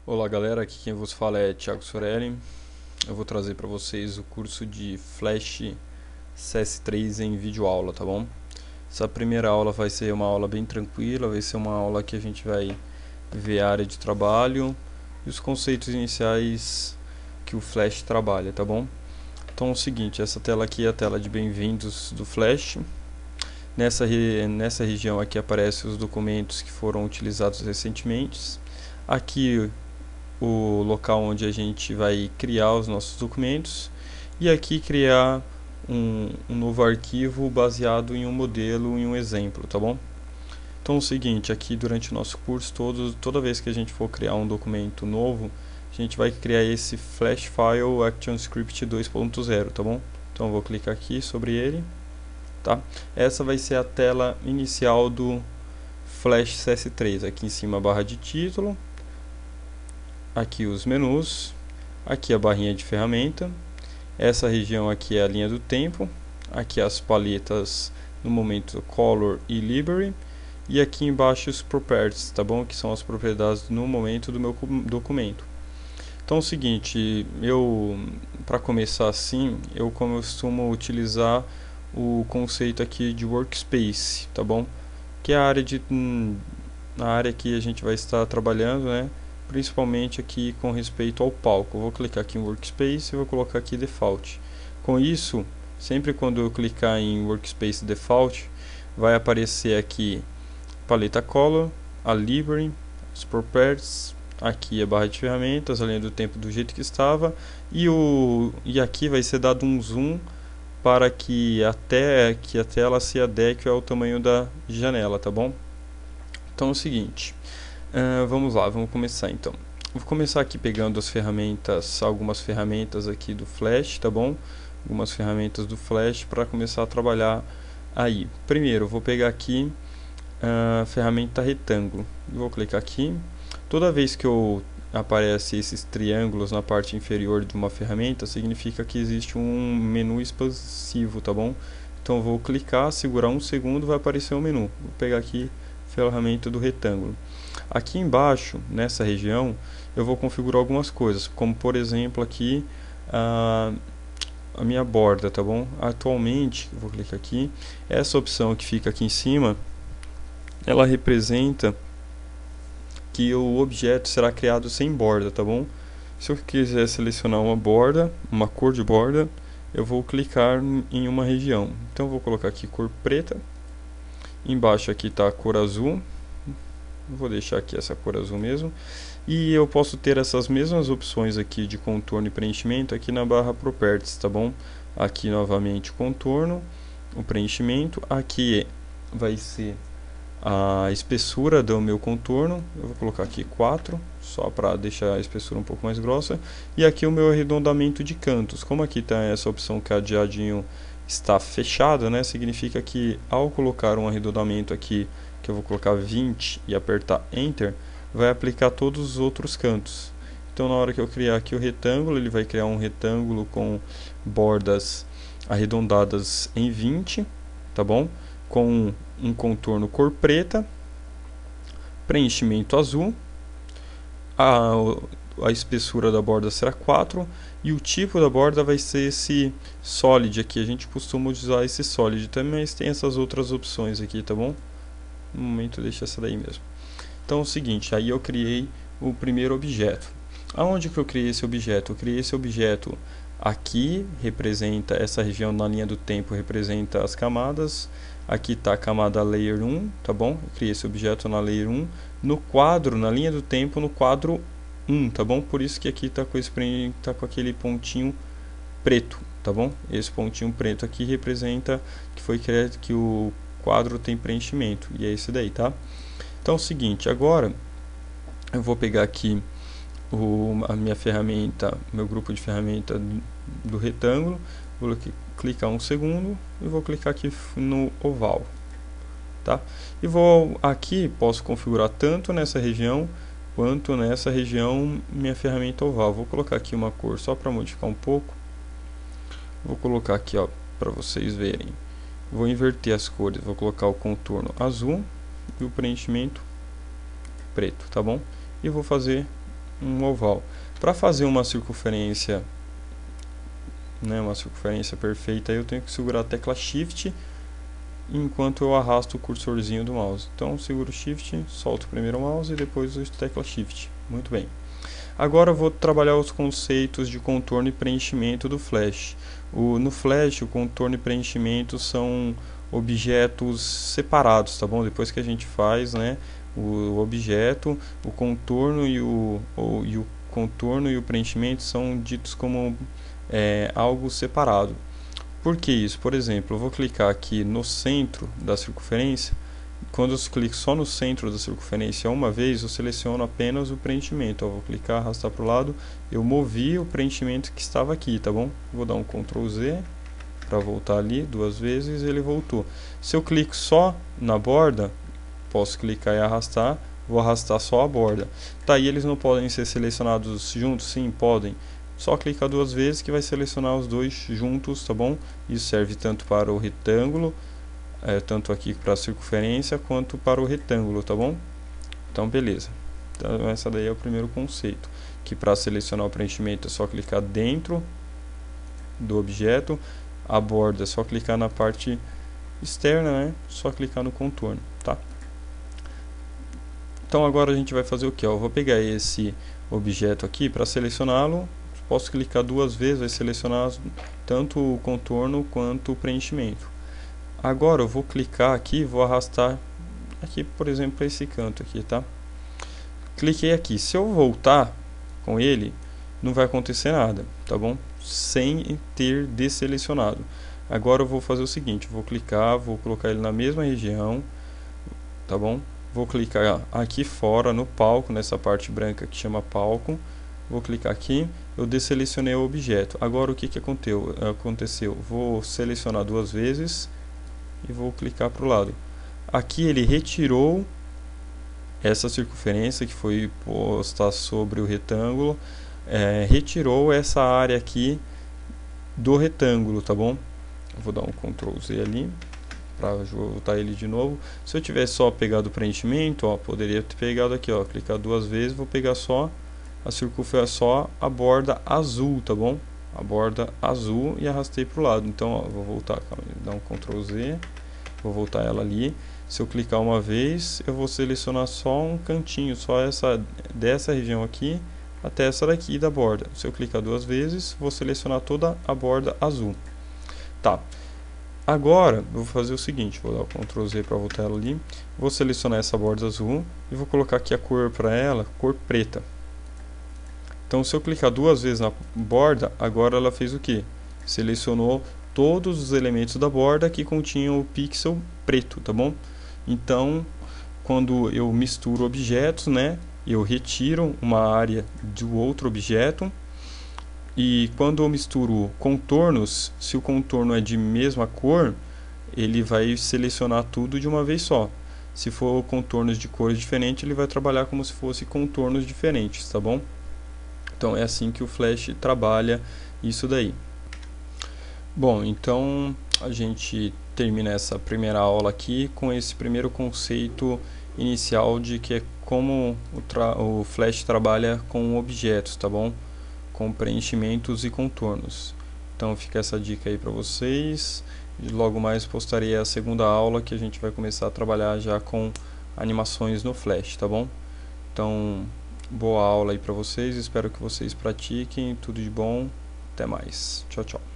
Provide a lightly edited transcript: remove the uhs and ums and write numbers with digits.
Olá galera, aqui quem vos fala é Thiago Sorelli. Eu vou trazer para vocês o curso de Flash CS3 em videoaula, tá bom? Essa primeira aula vai ser uma aula bem tranquila, vai ser uma aula que a gente vai ver a área de trabalho e os conceitos iniciais que o Flash trabalha, tá bom? Então é o seguinte, essa tela aqui é a tela de bem-vindos do Flash. Nessa região aqui aparecem os documentos que foram utilizados recentemente. Aqui o local onde a gente vai criar os nossos documentos e aqui criar um novo arquivo baseado em um modelo, em um exemplo, tá bom? Então é o seguinte, aqui durante o nosso curso toda vez que a gente for criar um documento novo, a gente vai criar esse Flash File ActionScript 2.0, tá bom? Então eu vou clicar aqui sobre ele, tá? Essa vai ser a tela inicial do Flash CS3, aqui em cima a barra de título, aqui os menus, aqui a barrinha de ferramenta, essa região aqui é a linha do tempo, aqui as paletas no momento Color e Library, e aqui embaixo os Properties, tá bom? Que são as propriedades no momento do meu documento. Então é o seguinte, para começar assim, eu costumo utilizar o conceito aqui de Workspace, tá bom? Que é a área que a gente vai estar trabalhando, né? Principalmente aqui com respeito ao palco. Eu vou clicar aqui em Workspace e vou colocar aqui Default. Com isso, sempre quando eu clicar em Workspace Default, vai aparecer aqui paleta Color, a Library, os Properties, aqui a barra de ferramentas, a linha do tempo do jeito que estava, e aqui vai ser dado um zoom para que a tela se adeque ao tamanho da janela, tá bom? Então é o seguinte, vamos lá, vamos começar então. Vou começar aqui pegando as ferramentas, algumas ferramentas aqui do Flash, tá bom? Algumas ferramentas do Flash para começar a trabalhar aí. Primeiro, eu vou pegar aqui a ferramenta retângulo. Vou clicar aqui. Toda vez que aparece esses triângulos na parte inferior de uma ferramenta, significa que existe um menu expansivo, tá bom? Então eu vou clicar, segurar um segundo, vai aparecer um menu. Vou pegar aqui a ferramenta do retângulo. Aqui embaixo, nessa região, eu vou configurar algumas coisas, como por exemplo aqui a minha borda, tá bom? Atualmente, eu vou clicar aqui, essa opção que fica aqui em cima, ela representa que o objeto será criado sem borda, tá bom? Se eu quiser selecionar uma borda, uma cor de borda, eu vou clicar em uma região. Então eu vou colocar aqui cor preta, embaixo aqui está a cor azul, vou deixar aqui essa cor azul mesmo, e eu posso ter essas mesmas opções aqui de contorno e preenchimento aqui na barra Properties, tá bom? Aqui novamente contorno, o preenchimento, aqui vai ser a espessura do meu contorno, eu vou colocar aqui 4, só para deixar a espessura um pouco mais grossa, e aqui o meu arredondamento de cantos. Como aqui está essa opção cadeadinho está fechada, né, significa que ao colocar um arredondamento aqui, que eu vou colocar 20 e apertar Enter, vai aplicar todos os outros cantos. Então na hora que eu criar aqui o retângulo, ele vai criar um retângulo com bordas arredondadas em 20, tá bom? Com um contorno cor preta, preenchimento azul, a espessura da borda será 4 e o tipo da borda vai ser esse solid aqui. A gente costuma usar esse solid também, mas tem essas outras opções aqui, tá bom? No momento deixa essa daí mesmo. Então é o seguinte, aí eu criei o primeiro objeto. Aonde que eu criei esse objeto? Eu criei esse objeto aqui, representa essa região na linha do tempo, representa as camadas. Aqui está a camada Layer 1, tá bom? Eu criei esse objeto na Layer 1. No quadro, na linha do tempo, no quadro 1, tá bom? Por isso que aqui está com aquele pontinho preto, tá bom? Esse pontinho preto aqui representa que o quadro tem preenchimento, e é esse daí, tá? Então é o seguinte, agora eu vou pegar aqui a minha ferramenta, meu grupo de ferramenta do retângulo, vou clicar um segundo e vou clicar aqui no oval, tá? E vou aqui, posso configurar tanto nessa região quanto nessa região minha ferramenta oval. Vou colocar aqui uma cor só para modificar um pouco. Vou colocar aqui, ó, para vocês verem. Vou inverter as cores, vou colocar o contorno azul e o preenchimento preto, tá bom? E vou fazer um oval. Para fazer uma circunferência, né, uma circunferência perfeita, eu tenho que segurar a tecla Shift enquanto eu arrasto o cursorzinho do mouse. Então seguro Shift, solto primeiro o mouse e depois a tecla Shift. Muito bem. Agora eu vou trabalhar os conceitos de contorno e preenchimento do Flash. No Flash, o contorno e preenchimento são objetos separados, tá bom? Depois que a gente faz, né, o objeto, o contorno e o contorno e o preenchimento são ditos como algo separado. Por que isso? Por exemplo, eu vou clicar aqui no centro da circunferência. Quando eu clico só no centro da circunferência uma vez, eu seleciono apenas o preenchimento. Eu vou clicar, arrastar para o lado, eu movi o preenchimento que estava aqui, tá bom? Vou dar um Ctrl Z para voltar ali duas vezes, ele voltou. Se eu clico só na borda, posso clicar e arrastar, vou arrastar só a borda. Tá, e eles não podem ser selecionados juntos? Sim, podem. Só clicar duas vezes que vai selecionar os dois juntos, tá bom? Isso serve tanto para o retângulo, tanto aqui para a circunferência, quanto para o retângulo, tá bom? Então, beleza. Então, essa daí é o primeiro conceito. Que para selecionar o preenchimento é só clicar dentro do objeto. A borda é só clicar na parte externa, né? Só clicar no contorno, tá? Então, agora a gente vai fazer o que? Eu vou pegar esse objeto aqui para selecioná-lo. Posso clicar duas vezes, vai selecionar tanto o contorno quanto o preenchimento. Agora eu vou clicar aqui, vou arrastar aqui, por exemplo, para esse canto aqui, tá? Cliquei aqui. Se eu voltar com ele, não vai acontecer nada, tá bom? Sem ter desselecionado. Agora eu vou fazer o seguinte, vou clicar, vou colocar ele na mesma região, tá bom? Vou clicar aqui fora no palco, nessa parte branca que chama palco. Vou clicar aqui, eu desselecionei o objeto. Agora o que aconteceu? Vou selecionar duas vezes e vou clicar para o lado. Aqui ele retirou essa circunferência que foi posta sobre o retângulo, retirou essa área aqui do retângulo, tá bom? Eu vou dar um Ctrl Z ali para voltar ele de novo. Se eu tivesse só pegado o preenchimento, ó, poderia ter pegado aqui, ó, clicar duas vezes, vou pegar só a circunferência, só a borda azul, tá bom? A borda azul e arrastei para o lado. Então, ó, vou voltar, calma, dar um Ctrl Z, vou voltar ela ali. Se eu clicar uma vez, eu vou selecionar só um cantinho, só essa dessa região aqui até essa daqui da borda. Se eu clicar duas vezes, vou selecionar toda a borda azul. Tá. Agora, eu vou fazer o seguinte, vou dar o Ctrl Z para voltar ela ali. Vou selecionar essa borda azul e vou colocar aqui a cor para ela, cor preta. Então, se eu clicar duas vezes na borda, agora ela fez o que? Selecionou todos os elementos da borda que continham o pixel preto, tá bom? Então, quando eu misturo objetos, né, eu retiro uma área do outro objeto. E quando eu misturo contornos, se o contorno é de mesma cor, ele vai selecionar tudo de uma vez só. Se for contornos de cores diferentes, ele vai trabalhar como se fosse contornos diferentes, tá bom? Então é assim que o Flash trabalha isso daí. Bom, então a gente termina essa primeira aula aqui com esse primeiro conceito inicial de que é como o Flash trabalha com objetos, tá bom? Com preenchimentos e contornos. Então fica essa dica aí para vocês. E logo mais postarei a segunda aula que a gente vai começar a trabalhar já com animações no Flash, tá bom? Então, boa aula aí para vocês, espero que vocês pratiquem, tudo de bom, até mais, tchau, tchau.